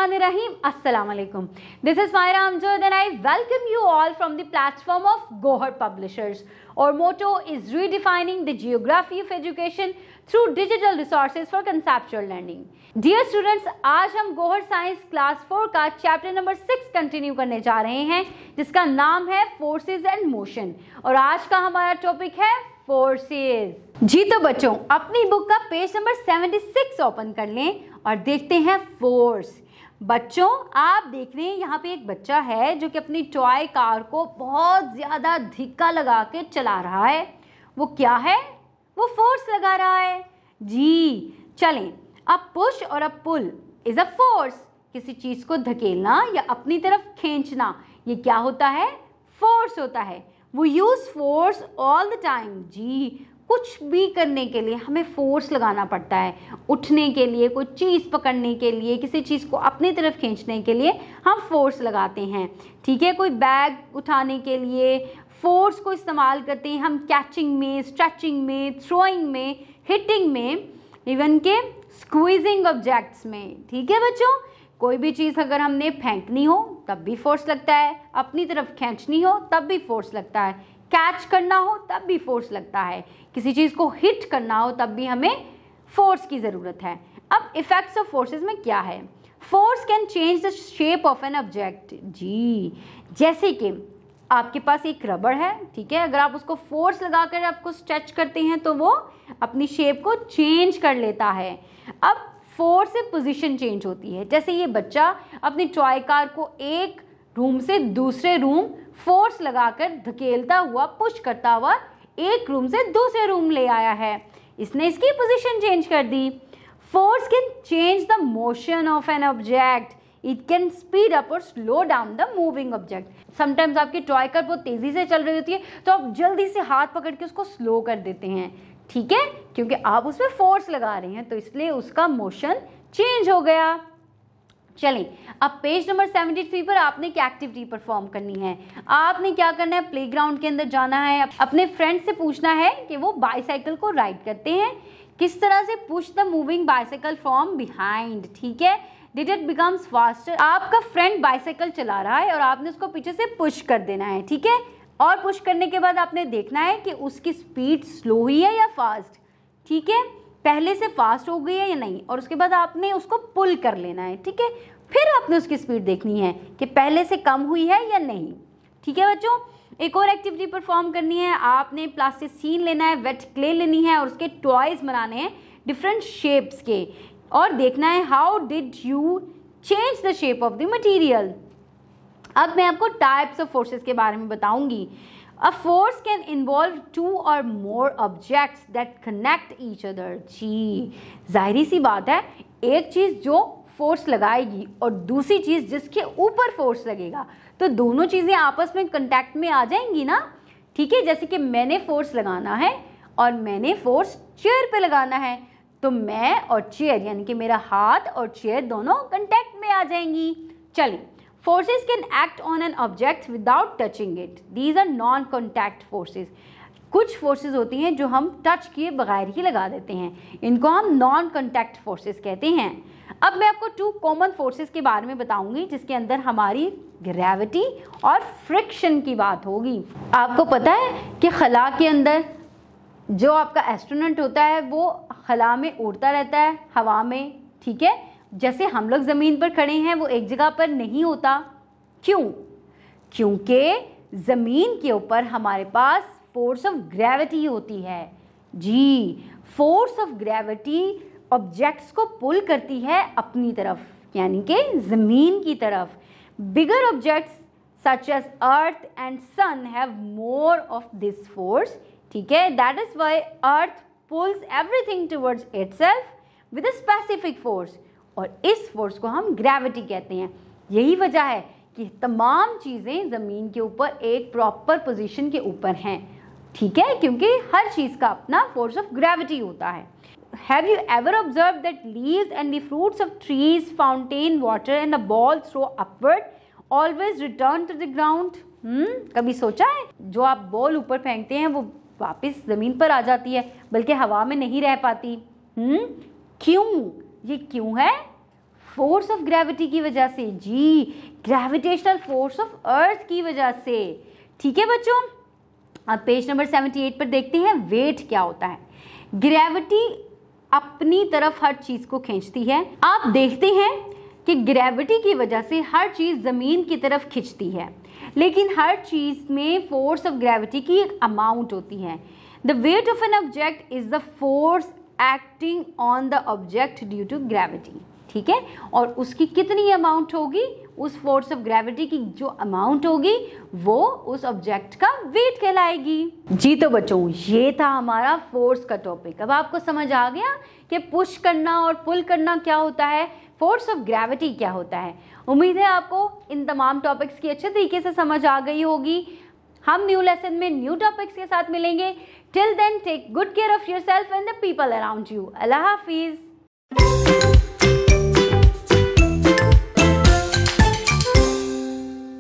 Bismillahirrahmanirrahim. Assalamu alaikum. This is Myra Amjad and I welcome you all from the platform of Gohar Publishers. Our motto is redefining the geography of education through digital resources for conceptual learning. Dear students, आज हम Gohar science class 4 का chapter number 6 continue करने जा रहे हैं जिसका नाम है फोर्सेस एंड मोशन और आज का हमारा टॉपिक है फोर्सेस। जी तो बच्चों, अपनी बुक का पेज नंबर 76 ओपन कर लें और देखते हैं फोर्स। बच्चों, आप देख रहे हैं यहाँ पे एक बच्चा है जो कि अपनी टॉय कार को बहुत ज़्यादा धिक्का लगा के चला रहा है। वो क्या है? वो फोर्स लगा रहा है। जी चलें, अब पुश और अब पुल इज अ फोर्स। किसी चीज़ को धकेलना या अपनी तरफ खींचना, ये क्या होता है? फोर्स होता है। वो use force all the time. जी, कुछ भी करने के लिए हमें फोर्स लगाना पड़ता है। उठने के लिए, कोई चीज़ पकड़ने के लिए, किसी चीज़ को अपनी तरफ खींचने के लिए हम फोर्स लगाते हैं। ठीक है, कोई बैग उठाने के लिए फोर्स को इस्तेमाल करते हैं हम कैचिंग में, स्ट्रेचिंग में, थ्रोइंग में, हिटिंग में, इवन के स्क्वीजिंग ऑब्जेक्ट्स में। ठीक है बच्चों, कोई भी चीज़ अगर हमने फेंकनी हो तब भी फोर्स लगता है, अपनी तरफ खींचनी हो तब भी फोर्स लगता है, कैच करना हो तब भी फोर्स लगता है, किसी चीज़ को हिट करना हो तब भी हमें फोर्स की ज़रूरत है। अब इफेक्ट्स ऑफ फोर्सेस में क्या है? Force can change the shape of an object. जी, जैसे कि आपके पास एक रबड़ है, ठीक है, अगर आप उसको फोर्स लगाकर आपको स्ट्रेच करते हैं तो वो अपनी शेप को चेंज कर लेता है। अब फोर्स से पोजीशन चेंज होती है। जैसे ये बच्चा अपनी टॉय कार को एक रूम से दूसरे रूम फोर्स लगाकर धकेलता हुआ, पुश करता हुआ एक रूम से दूसरे रूम ले आया है, इसने इसकी पोजीशन चेंज कर दी। Force can change the motion of an object. It can speed up और slow down the moving object. Sometimes आपकी टॉय कार बहुत तेज़ी से चल रही होती है तो आप जल्दी से हाथ पकड़ के उसको स्लो कर देते हैं, ठीक है, क्योंकि आप उसमें फोर्स लगा रहे हैं तो इसलिए उसका मोशन चेंज हो गया। चलिए, अब पेज नंबर 73 पर आपने एक एक्टिविटी परफॉर्म करनी है। आपने क्या करना है? प्लेग्राउंड के अंदर जाना है, अपने फ्रेंड से पूछना है कि वो बाईसाइकिल को राइड करते हैं किस तरह से। Push the moving bicycle from behind. ठीक है, डिड इट बिकम्स फास्टर। आपका फ्रेंड बाईसाइकिल चला रहा है और आपने उसको पीछे से पुश कर देना है, ठीक है, और पुश करने के बाद आपने देखना है कि उसकी स्पीड स्लो हुई है या फास्ट। ठीक है, पहले से फास्ट हो गई है या नहीं, और उसके बाद आपने उसको पुल कर लेना है। ठीक है, फिर आपने उसकी स्पीड देखनी है कि पहले से कम हुई है या नहीं। ठीक है बच्चों, एक और एक्टिविटी परफॉर्म करनी है। आपने प्लास्टिसीन लेना है, वेट क्ले लेनी है और उसके टॉयज बनाने हैं डिफरेंट शेप्स के, और देखना है how did you change the shape of the material. अब मैं आपको टाइप्स ऑफ फोर्सेस के बारे में बताऊंगी। A force can involve two or more objects that connect each other। जी, जाहिर सी बात है, एक चीज़ जो फोर्स लगाएगी और दूसरी चीज़ जिसके ऊपर फोर्स लगेगा तो दोनों चीज़ें आपस में कांटेक्ट में आ जाएंगी ना। ठीक है, जैसे कि मैंने फोर्स लगाना है और मैंने फोर्स चेयर पे लगाना है तो मैं और चेयर यानी कि मेरा हाथ और चेयर दोनों कांटेक्ट में आ जाएंगी। चलिए, forces can act on an object without touching it. These are non-contact forces. कुछ फोर्सेस होती हैं जो हम टच किए बगैर ही लगा देते हैं, इनको हम नॉन कॉन्टैक्ट फोर्सेस कहते हैं। अब मैं आपको 2 कॉमन फोर्सेस के बारे में बताऊंगी जिसके अंदर हमारी ग्रेविटी और फ्रिक्शन की बात होगी। आपको पता है कि खला के अंदर जो आपका एस्ट्रोनॉट होता है वो खला में उड़ता रहता है हवा में, ठीक है, जैसे हम लोग ज़मीन पर खड़े हैं वो एक जगह पर नहीं होता। क्यों? क्योंकि ज़मीन के ऊपर हमारे पास फोर्स ऑफ ग्रेविटी होती है। जी, फोर्स ऑफ ग्रेविटी ऑब्जेक्ट्स को पुल करती है अपनी तरफ, यानी कि ज़मीन की तरफ। Bigger objects such as earth and sun have more of this force. ठीक है, that is why earth pulls everything towards itself with a specific force, और इस फोर्स को हम ग्रेविटी कहते हैं। यही वजह है कि तमाम चीज़ें ज़मीन के ऊपर एक प्रॉपर पोजीशन के ऊपर हैं, ठीक है, क्योंकि हर चीज़ का अपना फोर्स ऑफ ग्रेविटी होता है। Have you ever observe that leaves and the fruits of trees, fountain water and a ball throw upward always return to the ground. कभी सोचा है जो आप बॉल ऊपर फेंकते हैं वो वापस ज़मीन पर आ जाती है, बल्कि हवा में नहीं रह पाती। क्यों? ये क्यों है? फोर्स ऑफ ग्रेविटी की वजह से, जी ग्रेविटेशनल फोर्स ऑफ अर्थ की वजह से। ठीक है बच्चों, अब पेज नंबर 78 पर देखते हैं वेट क्या होता है। ग्रेविटी अपनी तरफ हर चीज को खींचती है। आप देखते हैं कि ग्रेविटी की वजह से हर चीज जमीन की तरफ खींचती है, लेकिन हर चीज में फोर्स ऑफ ग्रेविटी की एक अमाउंट होती है। The weight of an object is the force acting on the object due to gravity. ठीक है, और उसकी कितनी अमाउंट होगी, उस फोर्स ऑफ ग्रेविटी की जो अमाउंट होगी वो उस ऑब्जेक्ट का वेट कहलाएगी। जी तो बच्चों, ये था हमारा फोर्स का टॉपिक। अब आपको समझ आ गया कि पुश करना और पुल करना क्या होता है, फोर्स ऑफ ग्रेविटी क्या होता है। उम्मीद है आपको इन तमाम टॉपिक्स की अच्छे तरीके से समझ आ गई होगी। हम न्यू लेसन में न्यू टॉपिक्स के साथ मिलेंगे। Till then take good care of yourself and the people around you. अल्लाह हाफिज।